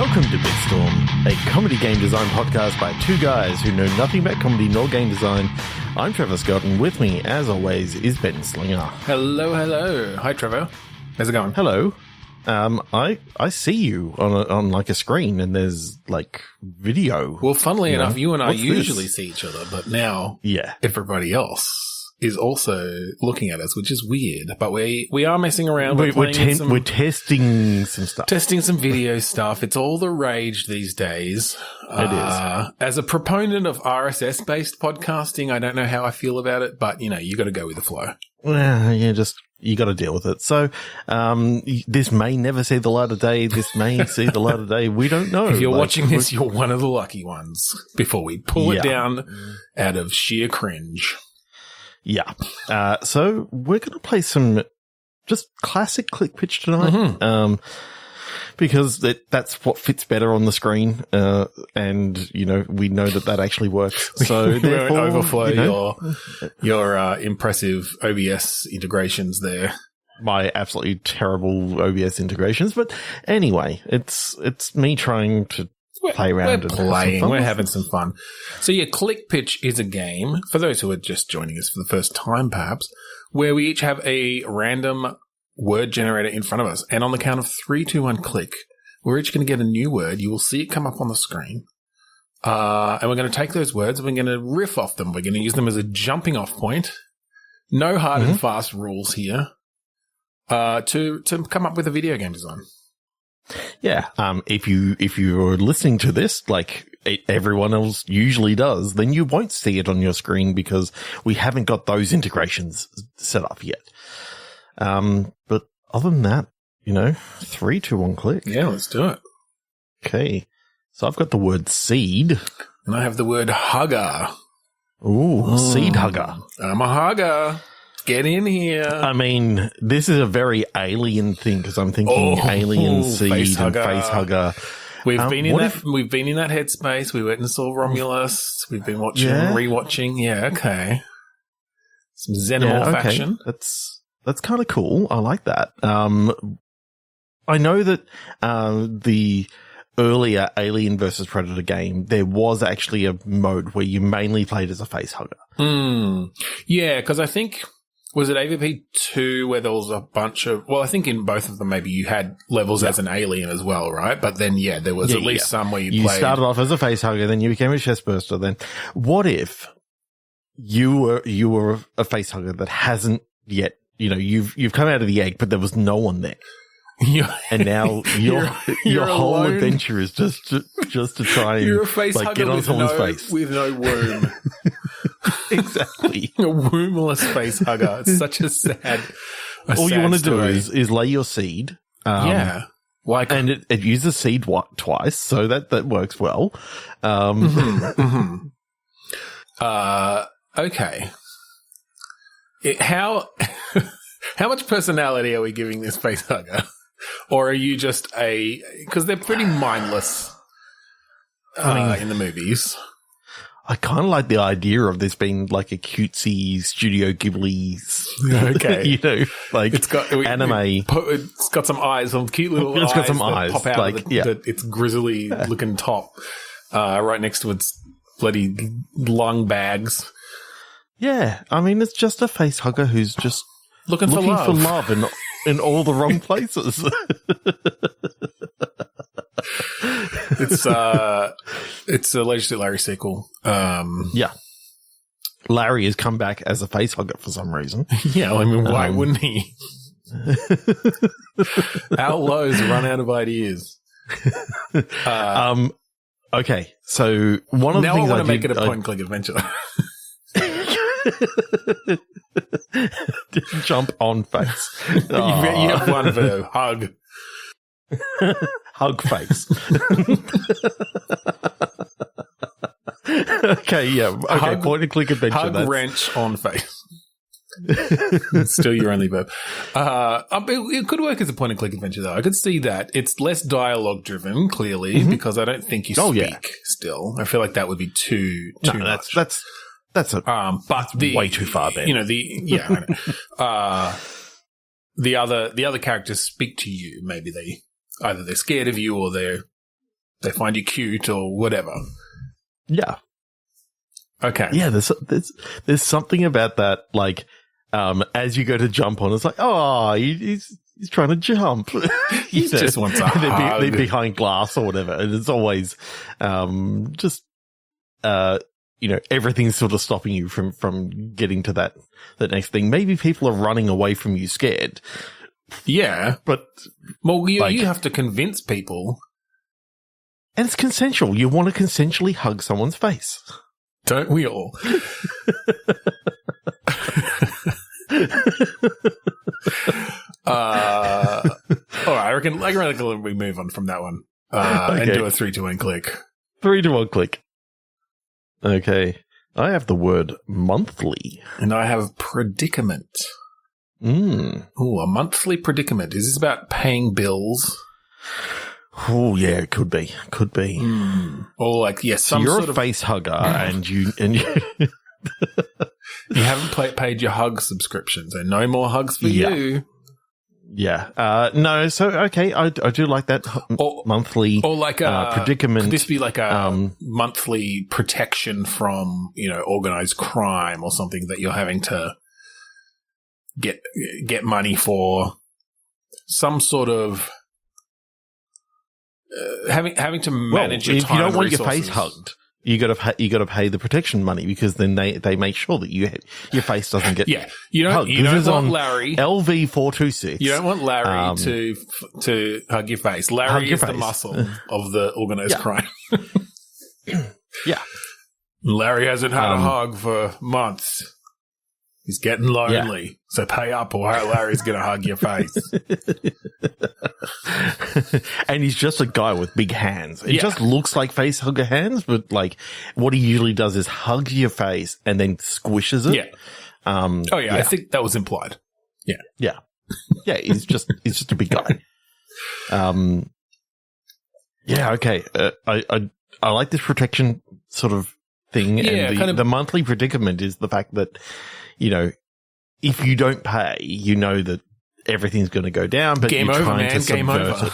Welcome to Bitstorm, a comedy game design podcast by two guys who know nothing about comedy nor game design. I'm Trevor Scott, and with me, as always, is Ben Slinger. Hello, hello. Hi, Trevor. How's it going? Hello. I see you on like a screen, and there's like video. Well, funnily enough, you and I What's usually this? see each other, but now Yeah. everybody else is also looking at us, which is weird. But we are messing around. We're We're testing some stuff. testing some video stuff. It's all the rage these days. It is. As a proponent of RSS-based podcasting, I don't know how I feel about it, but, you know, you got to go with the flow. Well, yeah, you got to deal with it. So, this may never see the light of day. This may see the light of day. We don't know. If you're watching this, you're one of the lucky ones before we pull it Yeah. down out of sheer cringe. Yeah. So we're going to play some just classic click pitch tonight. Mm-hmm. Because that's what fits better on the screen. And, you know, we know that actually works. So we therefore, won't overflow you know, your impressive OBS integrations there. my absolutely terrible OBS integrations. But anyway, it's me trying to play around. We're and have some playing. fun We're with having some fun. So yeah, Click Pitch is a game, for those who are just joining us for the first time perhaps, where we each have a random word generator in front of us. And on the count of 3, 2, 1, click, we're each going to get a new word. You will see it come up on the screen. And we're going to take those words and we're going to riff off them. We're going to use them as a jumping off point. No hard and fast rules here. To come up with a video game design. Yeah. If you're listening to this, like everyone else usually does, then you won't see it on your screen because we haven't got those integrations set up yet. But other than that, you know, 3, 2, 1, click. Yeah, let's do it. Okay. So I've got the word seed. And I have the word hugger. Ooh, seed hugger. I'm a hugger. Get in here. I mean, this is a very alien thing because I'm thinking alien seed face and hugger. face hugger. We've been in what that. if- We've been in that headspace. We went and saw Romulus. We've been watching, Yeah. rewatching. Yeah, okay. Some xenomorph okay. action. That's kind of cool. I like that. I know that the earlier Alien versus Predator game, there was actually a mode where you mainly played as a face hugger. Yeah, because I think, was it AVP 2 where there was a bunch of, well, I think in both of them maybe you had levels as an alien as well, right? But then, yeah, there was at least some where you played. started off as a face hugger, then you became a chest burster. Then what if you were a face hugger that hasn't yet, you know, you've come out of the egg, but there was no one there. And now your whole alone. adventure is just to try and You're a face like hugger get on with someone's no, face. with no womb. Exactly. A wombless face hugger. It's such a sad. All you want to do story. is lay your seed. Yeah. Like, And it uses seed twice, so that works well. okay. How much personality are we giving this face hugger? Or are you just because they're pretty mindless in the movies. I kind of like the idea of this being like a cutesy Studio Ghibli, Okay. you know, like It's got anime. It's got some eyes, some cute little eyes. It's got some that eyes, pop out like, of yeah. its grizzly looking top, right next to its bloody lung bags. Yeah, I mean, it's just a face hugger who's just Looking for looking love. for love in all the wrong places. It's a Legendary Larry sequel. Yeah. Larry has come back as a face hugger for some reason. Yeah, I mean, why wouldn't he? Our lows run out of ideas. Okay, so one of the Now I things want to make did- it a point-and-click adventure. jump on face. You have one for hug. Hug face. Okay, yeah. Okay, Hug- point and click adventure. Hug that's- wrench on face. Still your only verb. It could work as a point-and-click adventure, though. I could see that. It's less dialogue-driven, clearly, because I don't think you speak. Oh, yeah. Still, I feel like that would be too No, much. that's a But way too far then. You know, I know. The other characters speak to you. Maybe they're scared of you or they're they find you cute or whatever. Yeah. Okay. Yeah, there's something about that, like, as you go to jump on, it's like, oh, he's trying to jump. He just wants a hug. They're behind glass or whatever. And it's always, everything's sort of stopping you from getting to that next thing. Maybe people are running away from you scared. Yeah. But, well, you have to convince people. And it's consensual. You want to consensually hug someone's face. Don't we all? All right, I reckon we move on from that one and do a 3-2-1 click. 3-2-1 click. Okay. I have the word monthly. And I have predicament. Oh, a monthly predicament. Is this about paying bills? Oh, yeah, it could be. Could be. Or like, yes, so you're a face hugger and you you haven't paid your hug subscription, so no more hugs for you. Yeah. No, so, okay, I do like that monthly or like a predicament. Could this be like a monthly protection from, organized crime or something that you're having to get money for? Some sort of having to manage your time. If you don't want your face hugged, you got to pay the protection money, because then they make sure that your face doesn't get you don't hugged. You don't want Larry LV426. You don't want Larry to hug your face. Larry is the muscle of the organized crime. Yeah, Larry hasn't had a hug for months. He's getting lonely, so pay up or Larry's going to hug your face. And he's just a guy with big hands. It just looks like face hugger hands, but like what he usually does is hug your face and then squishes it. Yeah. I think that was implied. Yeah. Yeah. Yeah, he's just a big guy. Yeah, okay. I like this protection sort of thing. Yeah, and the monthly predicament is the fact that, if you don't pay, that everything's going to go down, but game you're over, trying man. to Game over.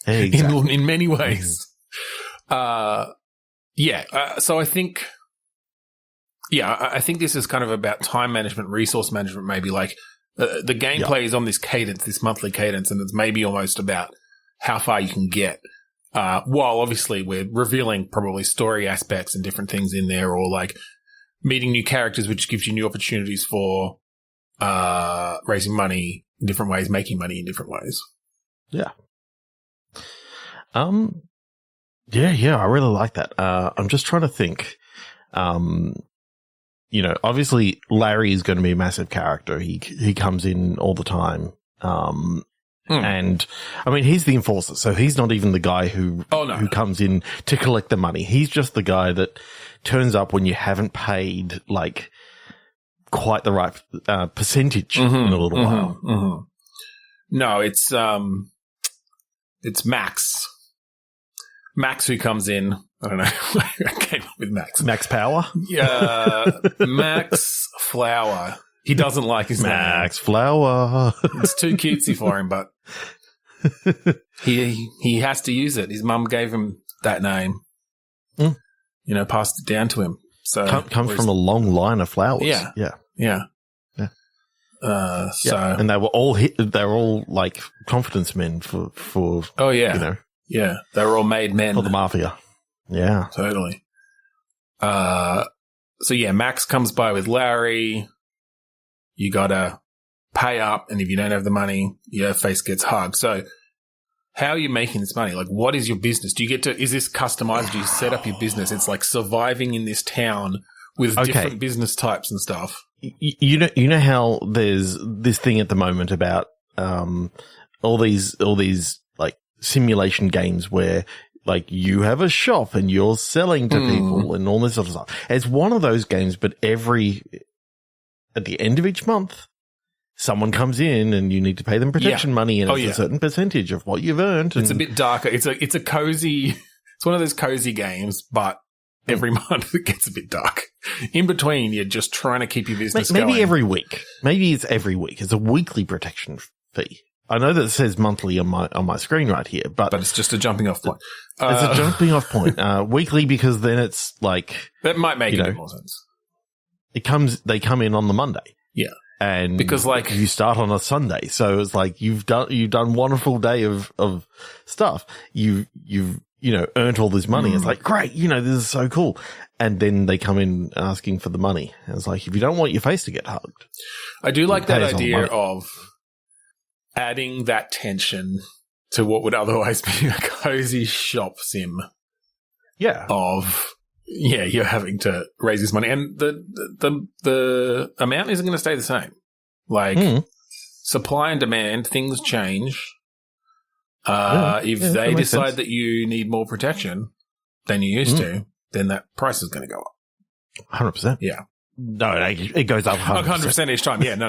Exactly. In many ways. So I think, I think this is kind of about time management, resource management, maybe like the gameplay is on this cadence, this monthly cadence, and it's maybe almost about how far you can get. While obviously we're revealing probably story aspects and different things in there, or like meeting new characters, which gives you new opportunities for raising money in different ways, making money in different ways. Yeah. I really like that. I'm just trying to think. Obviously Larry is going to be a massive character. He comes in all the time. And I mean, he's the enforcer, so he's not even the guy who comes in to collect the money. He's just the guy that turns up when you haven't paid like quite the right percentage in a little while. Mm-hmm. No, it's Max. Max who comes in. I don't know. I came up with Max. Max Power? Yeah, Max Flower. He doesn't like his Max Flower. It's too cutesy for him, but he has to use it. His mum gave him that name. Passed it down to him. So comes from a long line of flowers. Yeah. So and they were all like confidence men for they were all made men for the mafia. Yeah, totally. Max comes by with Larry. You gotta pay up, and if you don't have the money, your face gets hugged. So how are you making this money? Like, what is your business? Is this customized? Do you set up your business? It's like surviving in this town with different business types and stuff. You know how there's this thing at the moment about, all these like simulation games where like you have a shop and you're selling to people and all this sort of stuff. It's one of those games, but at the end of each month, someone comes in and you need to pay them protection money, and it's a certain percentage of what you've earned. It's a bit darker. It's a cozy. It's one of those cozy games, but every month it gets a bit dark. In between, you're just trying to keep your business going. Maybe every week. Maybe it's every week. It's a weekly protection fee. I know that it says monthly on my screen right here, but it's just a jumping off point. It's a jumping off point. Weekly, because then it's like, that might make a bit more sense. They come in on the Monday. Yeah. And because like you start on a Sunday. So it's like you've done one full day of stuff. You've earned all this money. It's like, great, this is so cool. And then they come in asking for the money. And it's like, if you don't want your face to get hugged. I do like that idea of adding that tension to what would otherwise be a cozy shop sim. Yeah. You're having to raise this money. And the amount isn't going to stay the same. Like, supply and demand, things change. If they decide that you need more protection than you used to, then that price is going to go up. 100%. Yeah. No, it goes up 100%. 100% each time. Yeah, no.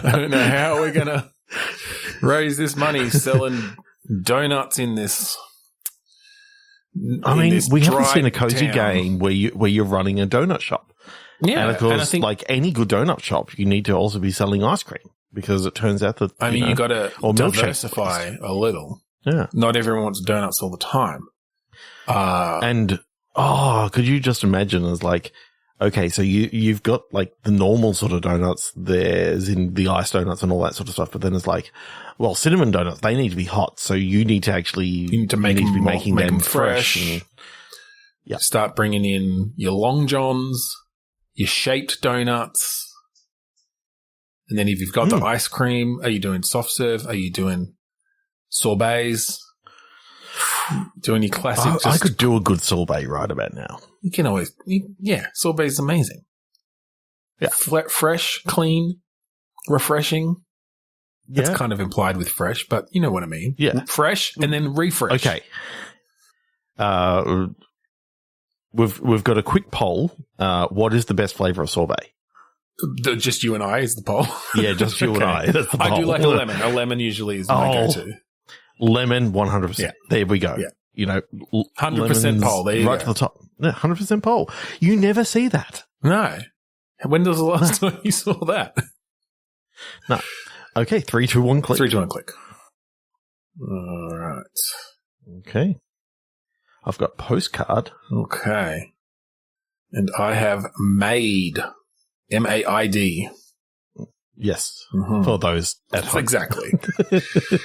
I don't know how we're going to raise this money selling donuts in this. I mean, we haven't seen a cozy game where you're running a donut shop. Yeah. And of course, like any good donut shop, you need to also be selling ice cream, because it turns out that, you got to diversify a little. Yeah. Not everyone wants donuts all the time. Could you just imagine as like, okay, so you've got like the normal sort of donuts, there's in the ice donuts and all that sort of stuff, but then it's like, well, cinnamon donuts, they need to be hot, so you need to be making them fresh. And, start bringing in your long johns, your shaped donuts, and then if you've got the ice cream, are you doing soft serve? Are you doing sorbets? Doing your classic. I could do a good sorbet right about now. You can always, sorbet is amazing. Yeah. Fresh, clean, refreshing. Yeah. That's kind of implied with fresh, but you know what I mean. Yeah. Fresh and then refresh. Okay. We've got a quick poll. What is the best flavor of sorbet? Just you and I is the poll? Yeah, just you and I. That's the poll. I do like a lemon. A lemon usually is my go-to. Lemon, 100%. Yeah. There we go. Yeah. 100% poll. There you go. Right to the top. Yeah, 100% poll. You never see that. No. When was the last time you saw that? No. Okay, 3, 2, 1, click. 3, 2, 1, click. All right. Okay. I've got postcard. Okay. And I have MAID. MAID. Yes. Mm-hmm. For those at home. Exactly.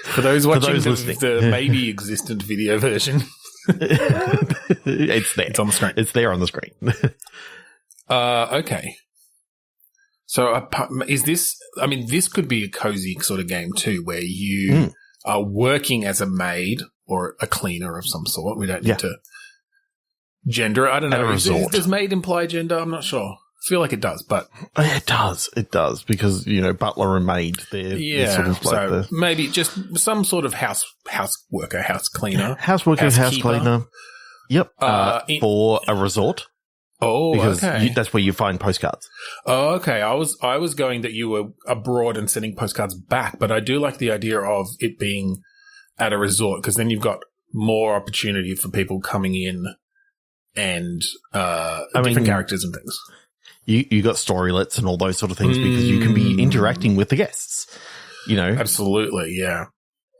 For those watching the maybe existent video version. It's there. It's on the screen. It's there on the screen. Okay. So is this, this could be a cozy sort of game too, where you are working as a maid or a cleaner of some sort. We don't need to gender it. I don't know. Does maid imply gender? I'm not sure. I feel like it does, but it does because butler and maid. They're sort of like maybe just some sort of house worker, house cleaner, house cleaner. Yep, for a resort. Oh, because okay. That's where you find postcards. Oh, okay. I was going that you were abroad and sending postcards back, but I do like the idea of it being at a resort, because then you've got more opportunity for people coming in and different characters and things. You got storylets and all those sort of things because you can be interacting with the guests, Absolutely, yeah.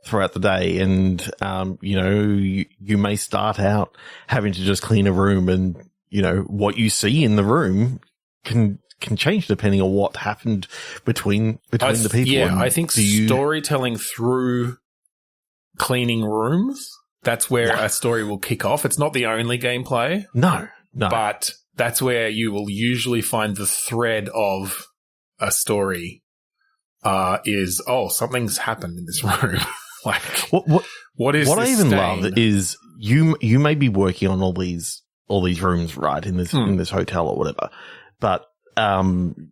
Throughout the day. And, you may start out having to just clean a room and, what you see in the room can change depending on what happened between the people. Yeah, I think storytelling through cleaning rooms, that's where a story will kick off. It's not the only gameplay. No. But that's where you will usually find the thread of a story is, something's happened in this room. Like, what is what this I even stain? love is you may be working on all these rooms, right, in this hotel or whatever, but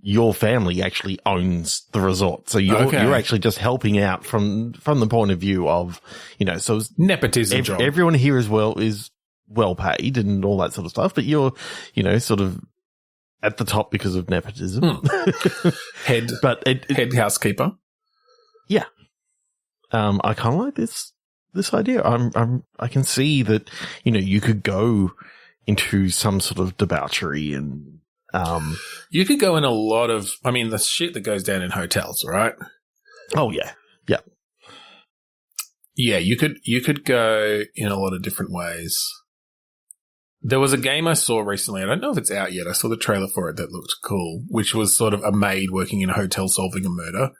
your family actually owns the resort, so you're actually just helping out from the point of view of so nepotism. Everyone here is well paid and all that sort of stuff, but you're sort of at the top because of nepotism. Head housekeeper. Yeah. I kind of like this idea. I can see that you could go into some sort of debauchery and You could go in a lot of, I mean, the shit that goes down in hotels, right? Oh, yeah. Yeah. Yeah, you could go in a lot of different ways. There was a game I saw recently. I don't know if it's out yet. I saw the trailer for it that looked cool, which was sort of a maid working in a hotel solving a murder.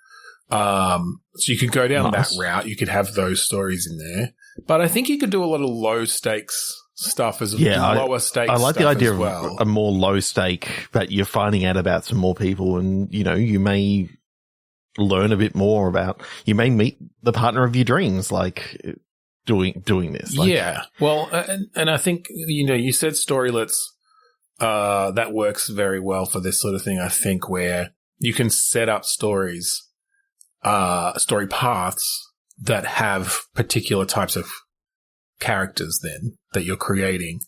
So you could go down that route. You could have those stories in there. But I think you could do a lot of low stakes stuff as lower stakes. I like the idea of a more low stake, but you're finding out about some more people, and you may learn a bit more about. You may meet the partner of your dreams, like doing this. Like, yeah. Well, and I think you said storylets. That works very well for this sort of thing. I think where you can set up story paths that have particular types of characters then that you're creating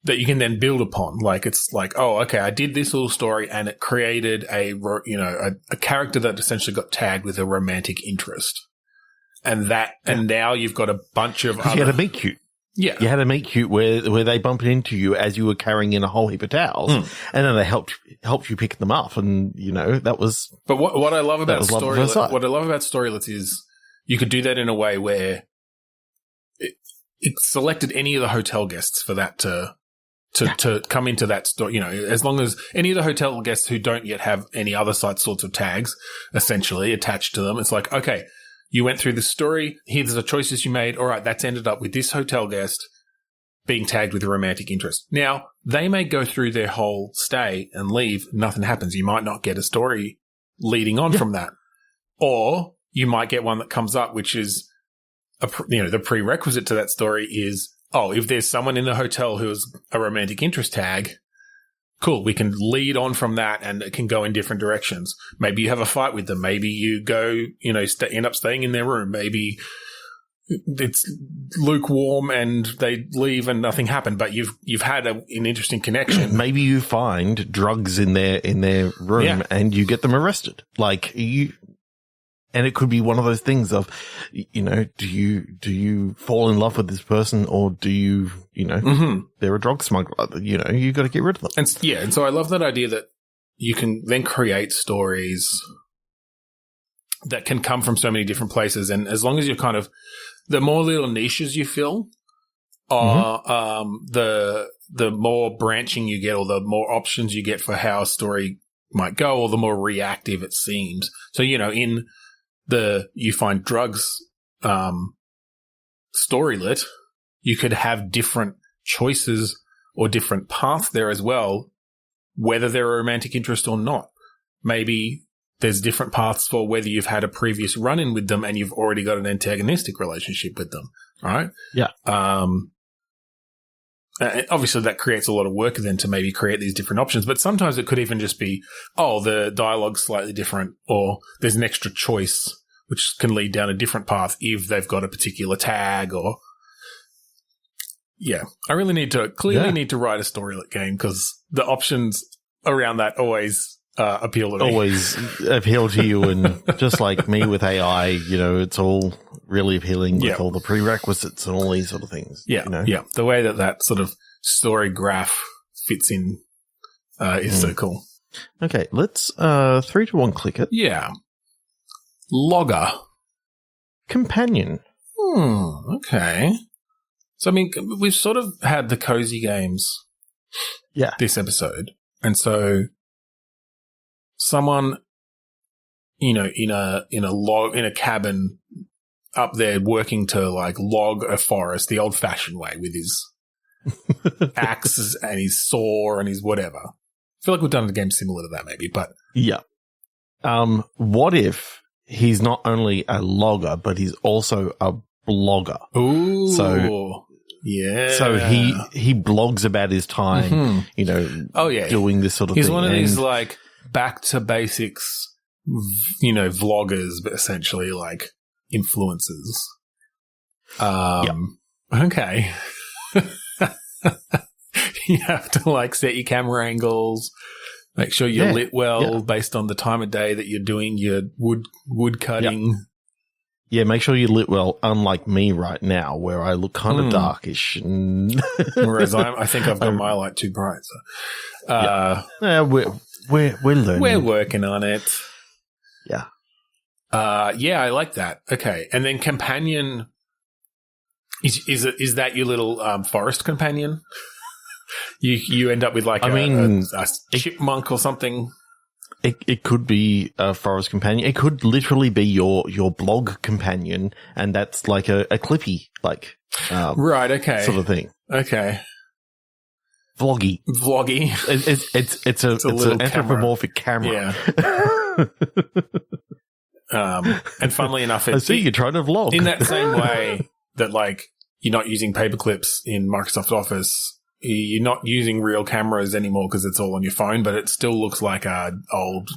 that you can then build upon. Like, it's like, oh, okay, I did this little story and it created a character that essentially got tagged with a romantic interest. And now you've got a bunch of other... You had to meet cute. Yeah. You had to meet cute where they bumped into you as you were carrying in a whole heap of towels, and then they helped you pick them up, and that was. But what I love about storylets is you could do that in a way where it selected any of the hotel guests for that to come into that story. As long as any of the hotel guests who don't yet have any other sorts of tags essentially attached to them, it's like, okay, you went through the story. Here's the choices you made. All right, that's ended up with this hotel guest being tagged with a romantic interest. Now, they may go through their whole stay and leave. Nothing happens. You might not get a story leading on from that. Or you might get one that comes up, which is, the prerequisite to that story is, if there's someone in the hotel who has a romantic interest tag, cool, we can lead on from that and it can go in different directions. Maybe you have a fight with them. Maybe you go, end up staying in their room. Maybe it's lukewarm and they leave and nothing happened, but you've had an interesting connection. Maybe you find drugs in their room and you get them arrested. And it could be one of those things of, do you fall in love with this person, or do you, they're a drug smuggler, you got to get rid of them. And so I love that idea that you can then create stories that can come from so many different places. And as long as you're kind of, the more little niches you fill, the more branching you get, or the more options you get for how a story might go, or the more reactive it seems. So, in you find drugs storylet, you could have different choices or different paths there as well, whether they're a romantic interest or not. Maybe there's different paths for whether you've had a previous run-in with them and you've already got an antagonistic relationship with them, right? Yeah. Obviously, that creates a lot of work then to maybe create these different options, but sometimes it could even just be, the dialogue's slightly different, or there's an extra choice, which can lead down a different path if they've got a particular tag, or... Yeah, I really need to write a storylet game, because the options around that always appeal to me. Always appeal to you, and just like me with AI, it's all really appealing with all the prerequisites and all these sort of things. Yeah, yeah. The way that sort of story graph fits in is so cool. Okay, let's 3 to 1 click it. Yeah. Logger. Companion. Okay. So, I mean, we've sort of had the cozy games this episode. And so someone, in a cabin up there working to log a forest the old fashioned way with his axes and his saw and his whatever. I feel like we've done a game similar to that maybe, but. Yeah. What if he's not only a logger, but he's also a blogger? Ooh. So he blogs about his time, doing this sort of thing. He's one of these back to basics, vloggers, but essentially influencers. Okay. You have to set your camera angles, make sure you're lit well based on the time of day that you're doing your wood cutting. Yeah, make sure you lit well, unlike me right now, where I look kind of darkish. Whereas I think I've got my light too bright. So. We're learning. We're working on it. Yeah. Yeah, I like that. Okay. And then companion, is that your little forest companion? You end up with like a chipmunk or something? It could be a forest companion. It could literally be your blog companion, and that's like a clippy, like right, okay, sort of thing. Okay, vloggy. It's an anthropomorphic camera. Yeah. And funnily enough, I see you're trying to vlog in that same way that like you're not using paper clips in Microsoft Office. You're not using real cameras anymore because it's all on your phone, but it still looks like a old,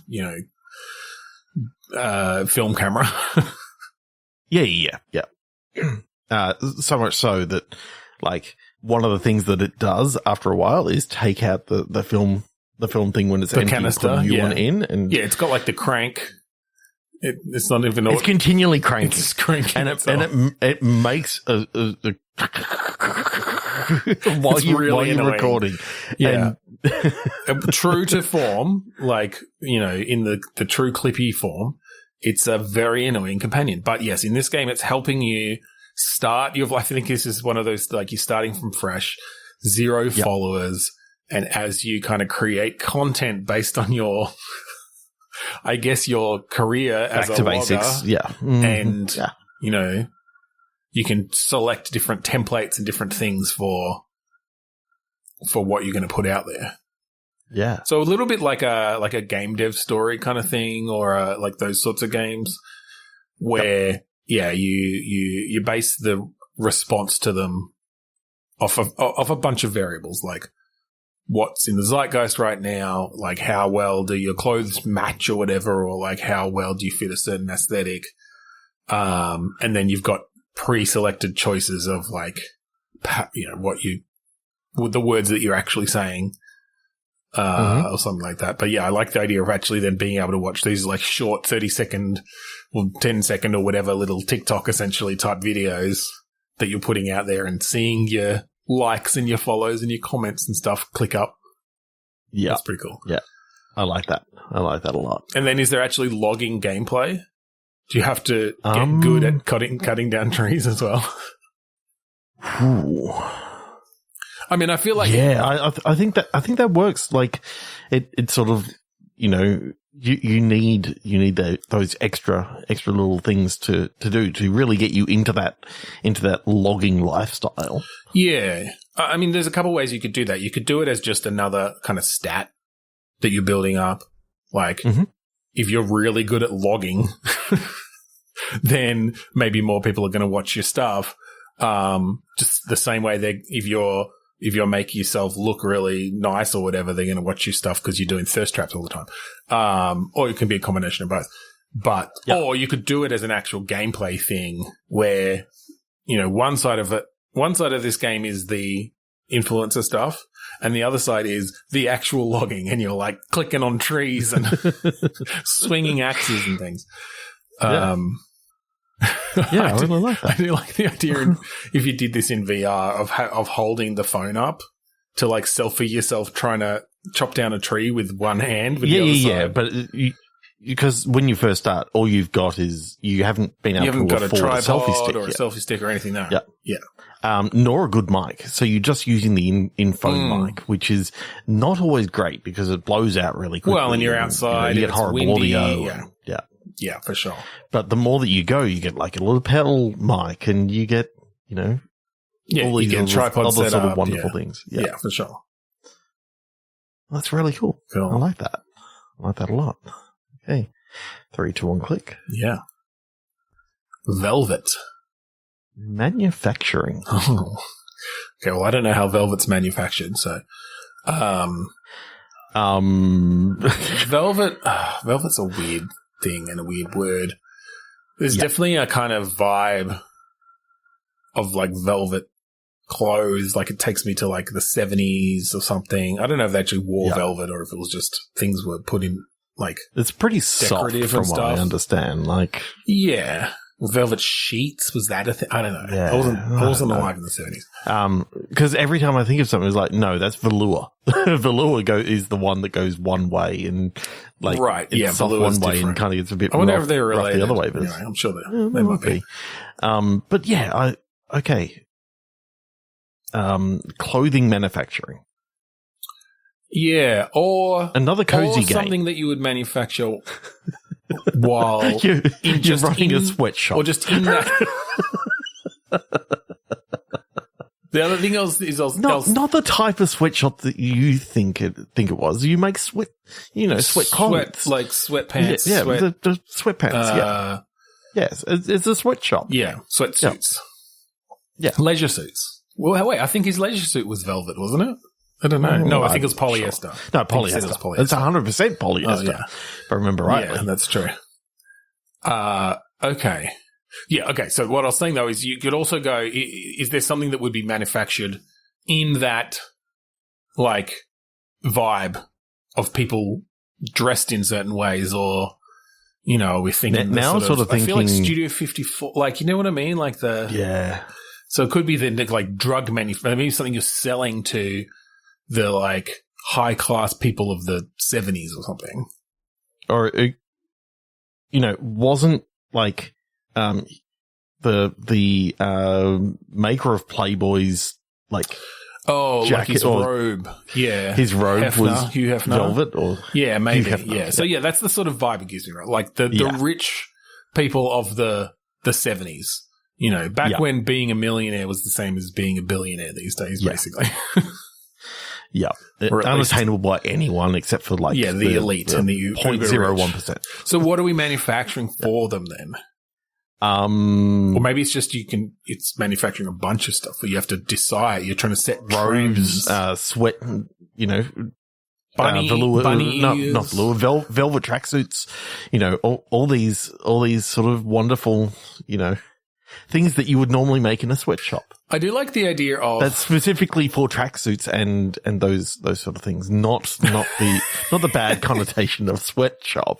film camera. Yeah. So much so that, like, one of the things that it does after a while is take out the film thing when it's empty, canister, put a new one in, and it's got like the crank. It's not even. It's continually cranking. It's cranking, and it makes a while you're recording. Yeah. True to form, like, in the true clippy form, it's a very annoying companion. But yes, in this game, it's helping you start. I think this is one of those, like, you're starting from fresh, zero followers. And as you kind of create content based on your, I guess, your career as a basics. logger. Yeah. Mm-hmm. And, you can select different templates and different things for what you're going to put out there. Yeah. So a little bit like a game dev story kind of thing, or like those sorts of games where you base the response to them off of a bunch of variables, like what's in the zeitgeist right now, like how well do your clothes match or whatever, or like how well do you fit a certain aesthetic, and then you've got pre-selected choices of like, with the words that you're actually saying, or something like that. But yeah, I like the idea of actually then being able to watch these like short 30-second or 10-second or whatever little TikTok essentially type videos that you're putting out there and seeing your likes and your follows and your comments and stuff click up. Yeah. That's pretty cool. Yeah. I like that. I like that a lot. And then is there actually logging gameplay? Do you have to get good at cutting down trees as well? Ooh. I mean, I feel like I think that works. Like it sort of, you need those extra little things to do to really get you into that logging lifestyle. Yeah, I mean, there's a couple ways you could do that. You could do it as just another kind of stat that you're building up, like. If you're really good at logging, then maybe more people are going to watch your stuff. Just the same way that if you're making yourself look really nice or whatever, they're going to watch your stuff because you're doing thirst traps all the time. Or it can be a combination of both. But or you could do it as an actual gameplay thing where, one side of this game is the influencer stuff, and the other side is the actual logging, and you're like clicking on trees and swinging axes and things. I really like that. I do like the idea if you did this in VR of holding the phone up to like selfie yourself trying to chop down a tree with one hand. With the other side. But because when you first start, all you've got is you haven't been able to afford a selfie stick or a selfie stick or anything. No. Yeah. Nor a good mic. So you're just using the in-phone mic, which is not always great because it blows out really quickly. Well, and you're outside. You get horrible audio. Yeah, for sure. But the more that you go, you get like a little pedal mic, and you get, all these tripod other set sort of up, wonderful things. Yeah, for sure. That's really cool. I like that. I like that a lot. Okay. 3, 2, 1, click. Yeah. Velvet. Manufacturing. Oh. Okay, well, I don't know how Velvet's manufactured, so. Velvet's a weird thing and a weird word. There's definitely a kind of vibe of like velvet clothes. Like it takes me to like the 70s or something. I don't know if they actually wore velvet or if it was just things were put in like. It's pretty soft from what I understand. Like. Yeah. velvet sheets. Was that a thing? I don't know. Yeah, I wasn't alive in the 70s. Because every time I think of something, it's like, no, that's velour. Velour is the one that goes one way and like, right. it's soft one way and kind of gets a bit I wonder rough, if they're related the other way. But anyway, I'm sure they might be. But yeah, okay. Clothing manufacturing. Yeah, or another cozy game. Something that you would manufacture while you're running a sweatshop, or just in that. The other thing is not the type of sweatshop that you think it was. You make sweat clothes, like sweatpants. Yeah, the sweatpants. Yes, it's a sweatshop. Yeah, sweatsuits. Yeah, leisure suits. Well, wait, I think his leisure suit was velvet, wasn't it? I don't know. No, I think it was polyester. Sure. No, polyester. It's 100% polyester. Yeah. If I remember rightly. Yeah, that's true. Okay. Yeah, okay. So what I was saying, though, is you could also go, is there something that would be manufactured in that, like, vibe of people dressed in certain ways or, we're thinking now sort of thinking, I feel like Studio 54, like, you know what I mean? Like yeah. So it could be the, like, drug manufacturing, maybe something you're selling to the, like, high-class people of the 70s or something. Or, wasn't, like, the maker of Playboy's, like, jacket, like his robe. Yeah. His robe was Hugh Hefner. Velvet or... Yeah, maybe. Yeah. So, yeah, that's the sort of vibe it gives me, right? Like, the rich people of the 70s. Back when being a millionaire was the same as being a billionaire these days, basically. Yeah. Unattainable by anyone except for, like, the elite and the 0.01%. So what are we manufacturing for them then? Or maybe it's just it's manufacturing a bunch of stuff where you have to decide. You're trying to set robes, sweat, velour, bunny not velour, velvet tracksuits, all these sort of wonderful, things that you would normally make in a sweatshop. I do like the idea of that's specifically for tracksuits and those sort of things, not the bad connotation of sweatshop.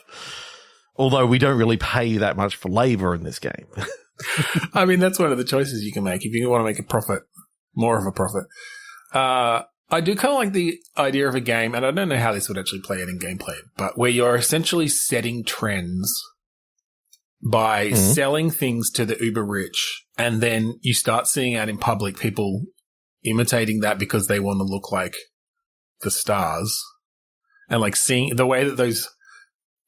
Although we don't really pay that much for labor in this game. I mean, that's one of the choices you can make if you want to make a profit, more of a profit. I do kind of like the idea of a game, and I don't know how this would actually play out in gameplay, but where you're essentially setting trends by selling things to the uber rich, and then you start seeing out in public people imitating that because they want to look like the stars, and like seeing the way that those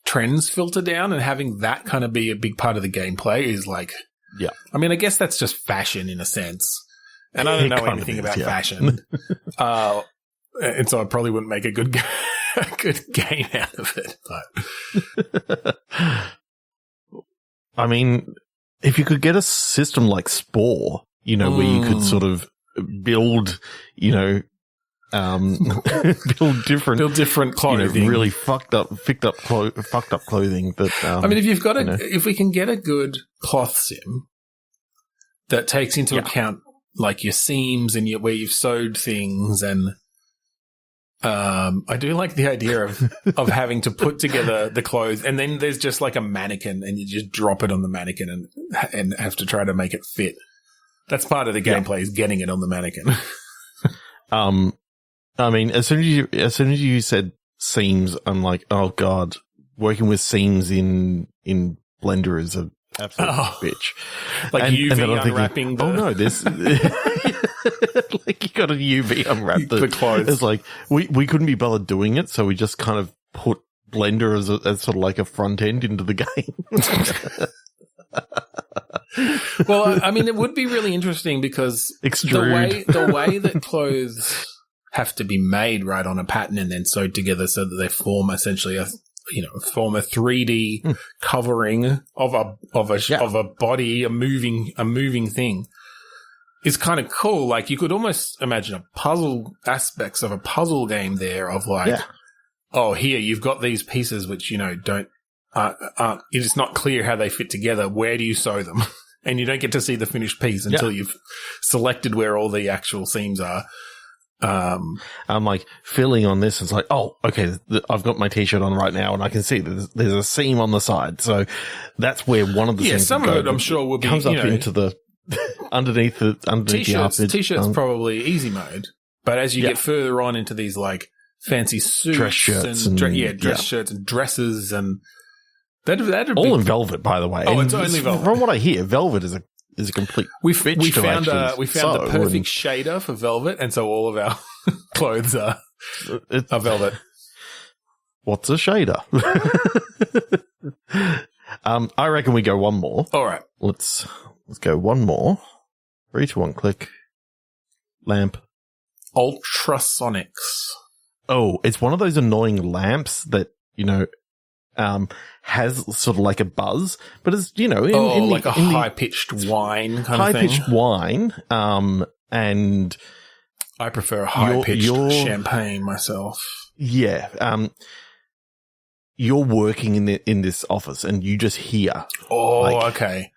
trends filter down and having that kind of be a big part of the gameplay is like, I mean, I guess that's just fashion in a sense, and I don't know anything about fashion, and so I probably wouldn't make a good game out of it, but. I mean, if you could get a system like Spore, where you could sort of build, build different clothing, really fucked up clothing. But I mean, if we can get a good cloth sim that takes into account like your seams and where you've sewed things, and I do like the idea of having to put together the clothes, and then there's just like a mannequin, and you just drop it on the mannequin and have to try to make it fit. That's part of the gameplay, is getting it on the mannequin. I mean, as soon as you said seams, I'm like, oh god, working with seams in Blender is a absolute bitch. Like UV unwrapping. Oh no, this. Like you got a UV unwrap the clothes. It's like we couldn't be bothered doing it, so we just kind of put Blender as sort of like a front end into the game. Well, I mean, it would be really interesting because the way that clothes have to be made right on a pattern and then sewed together so that they form essentially form a 3D covering of a body, a moving thing. Is kind of cool. Like, you could almost imagine aspects of a puzzle game there of like, here, you've got these pieces which, it's not clear how they fit together. Where do you sew them? And you don't get to see the finished piece until you've selected where all the actual seams are. I'm like filling on this. It's like, oh, okay, I've got my t-shirt on right now and I can see there's a seam on the side. So that's where one of the things some of it I'm sure will be, comes up into the underneath the t-shirts probably easy mode. But as you get further on into these like fancy suits, dress shirts and dress shirts and dresses, and that'd all in velvet, by the way. Oh, it's only velvet. From what I hear, velvet is a complete. We found the perfect shader for velvet, and so all of our clothes are velvet. What's a shader? I reckon we go one more. All right, let's go one more. 3, 2, 1, click. Lamp. Ultrasonics. Oh, it's one of those annoying lamps that, has sort of like a buzz, but it's, like a high-pitched whine kind of thing. High-pitched whine, and I prefer a high-pitched champagne myself. Yeah. You're working in this office and you just hear. Oh, okay.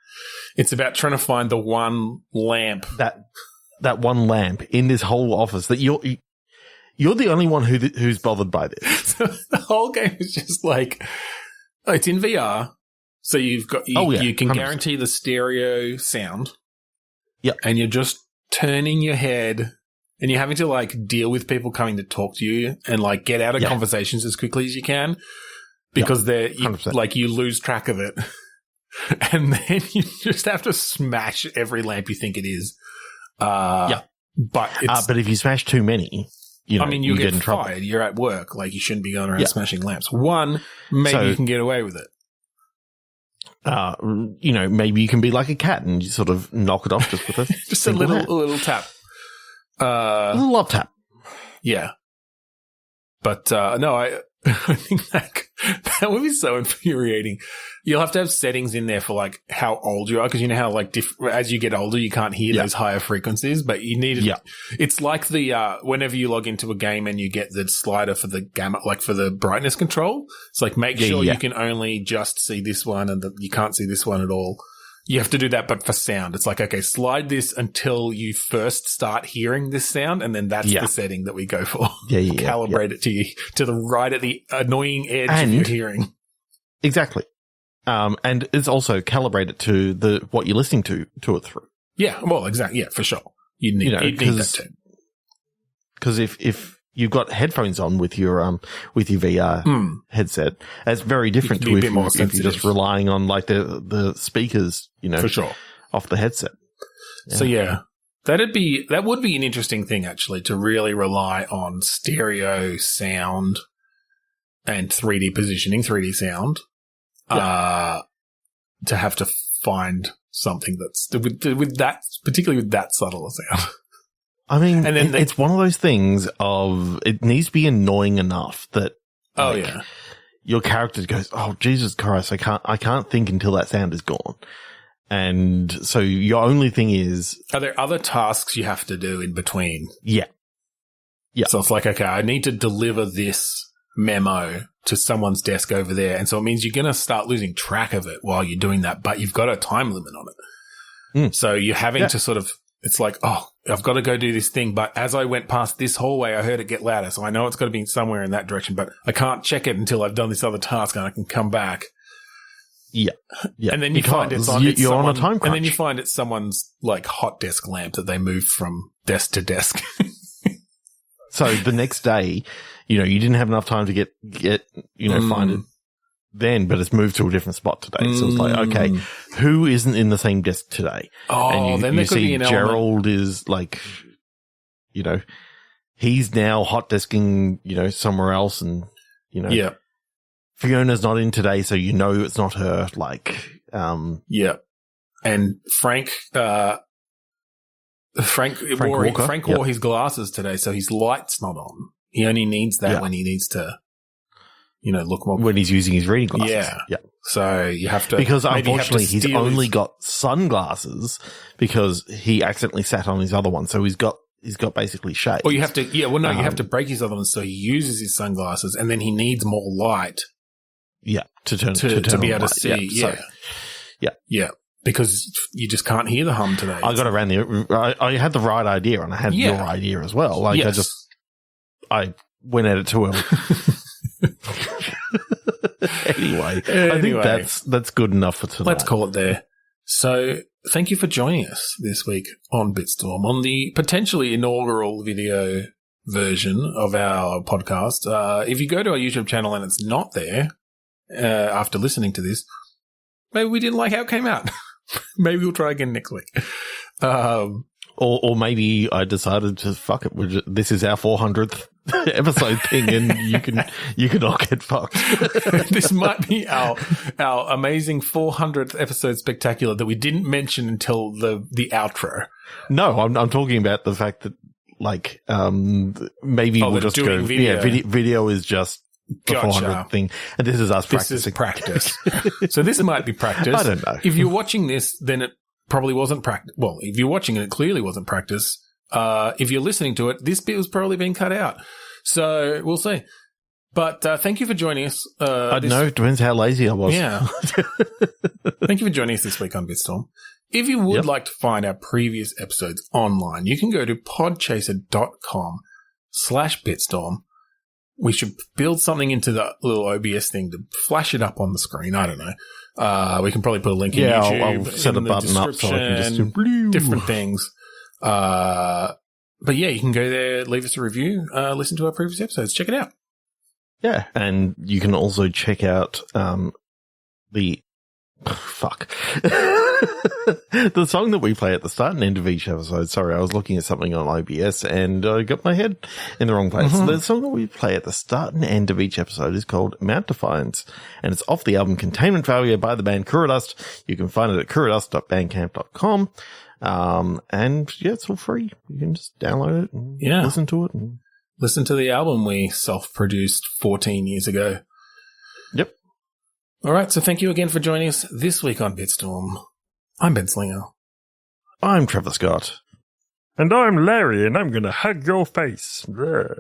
It's about trying to find the one lamp. That one lamp in this whole office that you're the only one who's bothered by this. So the whole game is just like, it's in VR, so you can 100%. Guarantee the stereo sound. Yeah, and you're just turning your head, and you're having to like deal with people coming to talk to you, and like get out of conversations as quickly as you can, because you lose track of it, and then you just have to smash every lamp you think it is. But if you smash too many, you get in trouble. fired. You're at work. Like, you shouldn't be going around smashing lamps. One, maybe you can get away with it. Maybe you can be like a cat and you sort of knock it off just with just a little tap. A little love tap. Yeah. But, no, I think that would be so infuriating. You'll have to have settings in there for like how old you are, because you know how like as you get older you can't hear those higher frequencies, but you need it. It's like the whenever you log into a game and you get the slider for the gamma, like for the brightness control. It's like make sure you can only just see this one and you can't see this one at all. You have to do that, but for sound. It's like, okay, slide this until you first start hearing this sound, and then that's the setting that we go for. Calibrate it to the right at the annoying edge of your hearing. Exactly. And it's also calibrated to what you're listening to it through. Yeah, well, exactly. Yeah, for sure. You'd need that too. Because if you've got headphones on with your VR headset, it's very different to if you're just relying on like the speakers, for sure, off the headset. Yeah. So that would be an interesting thing actually, to really rely on stereo sound and 3D positioning, 3D sound. To have to find something that's with that, particularly with that subtle a sound. I mean, and then it's one of those things of it needs to be annoying enough that your character goes, oh Jesus Christ, I can't think until that sound is gone. And so your only thing is, are there other tasks you have to do in between? Yeah. So it's like, okay, I need to deliver this memo to someone's desk over there, and so it means you're going to start losing track of it while you're doing that, but you've got a time limit on it. So you're having to sort of, it's like, oh, I've got to go do this thing, but as I went past this hallway, I heard it get louder, so I know it's got to be somewhere in that direction, but I can't check it until I've done this other task and I can come back. Yeah. And then you find you're on a time crunch. And then you find it's someone's like hot desk lamp that they moved from desk to desk. So the next day, you didn't have enough time to get find it then, but it's moved to a different spot today. So it's like, okay, who isn't in the same desk today? Oh, and then there could be an Gerald is like, he's now hot desking, somewhere else, and Fiona's not in today, so it's not her. Like, and Frank wore his glasses today, so his light's not on. He only needs that when he needs to, look more. When he's using his reading glasses. Yeah. So you have to. Because unfortunately he's only got sunglasses because he accidentally sat on his other one. So he's got basically shades. Or you have to, you have to break his other one so he uses his sunglasses, and then he needs more light. Yeah. To be able to see. Yeah. Because you just can't hear the hum today. I got around I had the right idea, and I had your idea as well. Like, I just I went at it too early. Anyway, I think that's good enough for tonight. Let's call it there. So thank you for joining us this week on Bitstorm on the potentially inaugural video version of our podcast. If you go to our YouTube channel and it's not there after listening to this, maybe we didn't like how it came out. Maybe we'll try again next week. Or maybe I decided to fuck it. This is our 400th episode thing, and you can all get fucked. This might be our amazing 400th episode spectacular that we didn't mention until the outro. No, I'm talking about the fact that maybe we'll just go. Video. Yeah, video is just the 400th thing, and this is us practicing. This is practice. So this might be practice. I don't know. If you're watching this, then it probably wasn't practice. Well, if you're watching it clearly wasn't practice. If you're listening to it, this bit was probably being cut out. So we'll see. But thank you for joining us. I don't know. It depends how lazy I was. Yeah. Thank you for joining us this week on Bitstorm. If you would like to find our previous episodes online, you can go to podchaser.com/Bitstorm. We should build something into the little OBS thing to flash it up on the screen. I don't know. We can probably put a link in YouTube. I'll set a button up so I can just do different things. But yeah, you can go there, leave us a review, listen to our previous episodes. Check it out. Yeah, and you can also check out the song that we play at the start and end of each episode. Sorry, I was looking at something on OBS and I got my head in the wrong place. Mm-hmm. The song that we play at the start and end of each episode is called Mount Defiance, and it's off the album Containment Failure by the band Kuradust. You can find it at kuradust.bandcamp.com. And yeah, it's all free. You can just download it and listen to it. And listen to the album we self-produced 14 years ago. Yep. All right, so thank you again for joining us this week on Bitstorm. I'm Ben Slinger. I'm Trevor Scott. And I'm Larry, and I'm going to hug your face. Bleh.